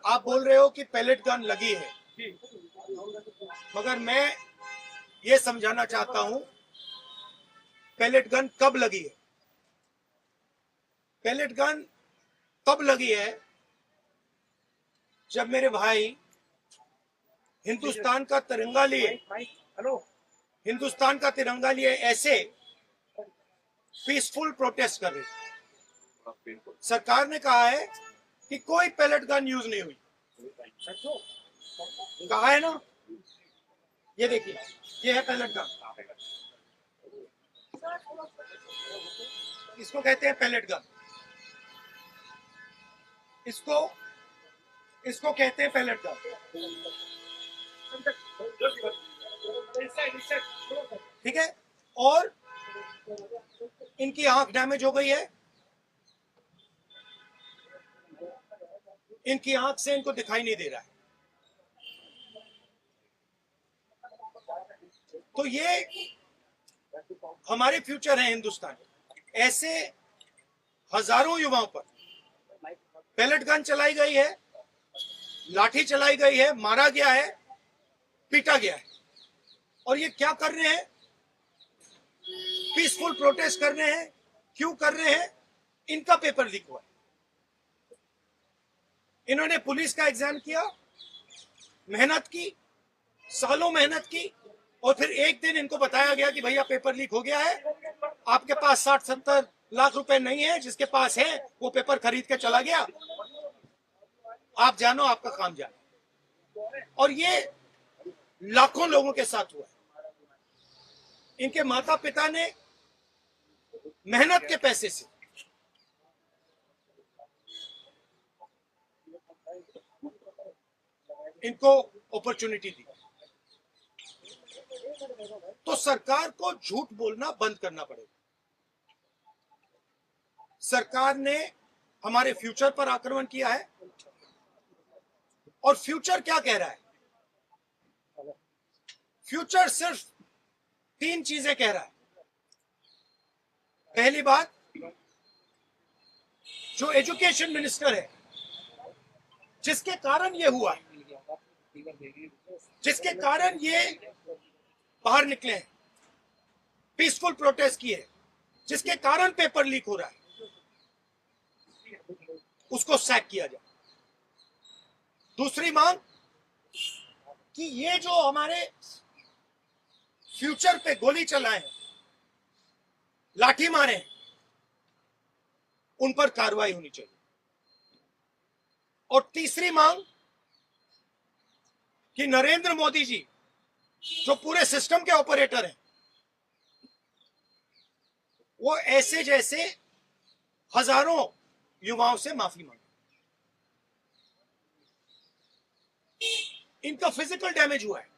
आप बोल रहे हो कि पैलेट गन लगी है, मगर मैं ये समझाना चाहता हूं पैलेट गन कब लगी है। पैलेट गन तब लगी है जब मेरे भाई हिंदुस्तान का तिरंगा लिए ऐसे पीसफुल प्रोटेस्ट कर रहे थे। सरकार ने कहा है कि कोई पैलेट गन यूज नहीं हुई, कहा है ना। ये देखिए, ये है पैलेट गन, इसको कहते हैं पैलेट गन, इसको कहते हैं पैलेट गन। ठीक है, और इनकी आंख डैमेज हो गई है, इनकी आंख से इनको दिखाई नहीं दे रहा है। तो ये हमारे फ्यूचर है हिंदुस्तान। ऐसे हजारों युवाओं पर पैलेट गन चलाई गई है, लाठी चलाई गई है, मारा गया है, पीटा गया है, और ये क्या कर रहे हैं? पीसफुल प्रोटेस्ट कर रहे हैं। क्यों कर रहे हैं? इनका पेपर लीक हुआ है। इन्होंने पुलिस का एग्जाम किया, मेहनत की, सालों मेहनत की, और फिर एक दिन इनको बताया गया कि भैया पेपर लीक हो गया है, आपके पास 60-70 लाख रुपए नहीं है, जिसके पास है वो पेपर खरीद के चला गया, आप जानो, आपका काम जानो। और ये लाखों लोगों के साथ हुआ है। इनके माता पिता ने मेहनत के पैसे से इनको अपॉर्चुनिटी दी। तो सरकार को झूठ बोलना बंद करना पड़ेगा। सरकार ने हमारे फ्यूचर पर आक्रमण किया है, और फ्यूचर क्या कह रहा है? फ्यूचर सिर्फ 3 चीजें कह रहा है। पहली बात, जो एजुकेशन मिनिस्टर है, जिसके कारण ये हुआ है, जिसके कारण ये बाहर निकले हैं, पीसफुल प्रोटेस्ट किए, जिसके कारण पेपर लीक हो रहा है, उसको सैक किया जाए। दूसरी मांग कि ये जो हमारे फ्यूचर पे गोली चलाए, लाठी मारे, उन पर कार्रवाई होनी चाहिए। और तीसरी मांग कि नरेंद्र मोदी जी, जो पूरे सिस्टम के ऑपरेटर हैं, वो ऐसे जैसे हजारों युवाओं से माफी मांगे। इनका फिजिकल डैमेज हुआ है।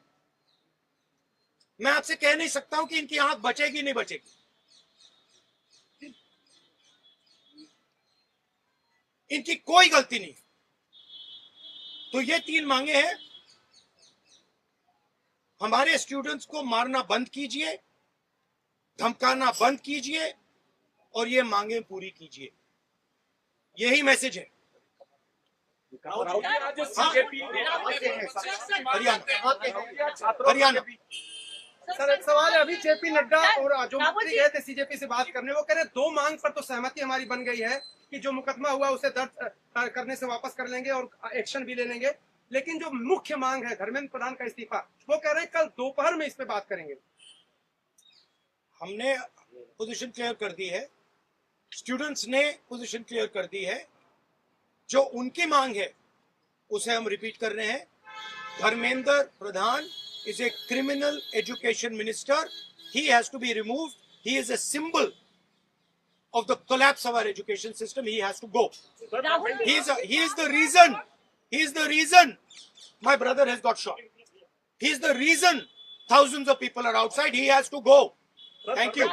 मैं आपसे कह नहीं सकता हूं कि इनकी आंख बचेगी नहीं बचेगी। इनकी कोई गलती नहीं। तो ये 3 मांगे हैं। हमारे स्टूडेंट्स को मारना बंद कीजिए, धमकाना बंद कीजिए, और ये मांगे पूरी कीजिए। यही मैसेज है। हरियाणा। सर, एक सवाल है। अभी जेपी नड्डा और जो मंत्री गए थे सीजेपी से बात करने, वो कह रहे 2 मांग पर तो सहमति हमारी बन गई है कि जो मुकदमा हुआ उसे दर्ज करने से वापस कर लेंगे और एक्शन भी ले लेंगे, लेकिन जो मुख्य मांग है धर्मेंद्र प्रधान का इस्तीफा, वो कह रहे हैं कल दोपहर में इस पे बात करेंगे। हमने पोजीशन क्लियर कर दी है, स्टूडेंट्स ने पोजीशन क्लियर कर दी है। जो उनकी मांग है उसे हम रिपीट कर रहे हैं। Dharmendra Pradhan is a criminal education minister. He has to be removed. He is a symbol of the collapse of our education system. He has to go. He is the reason. He is the reason my brother has got shot. He is the reason thousands of people are outside. He has to go. Thank you.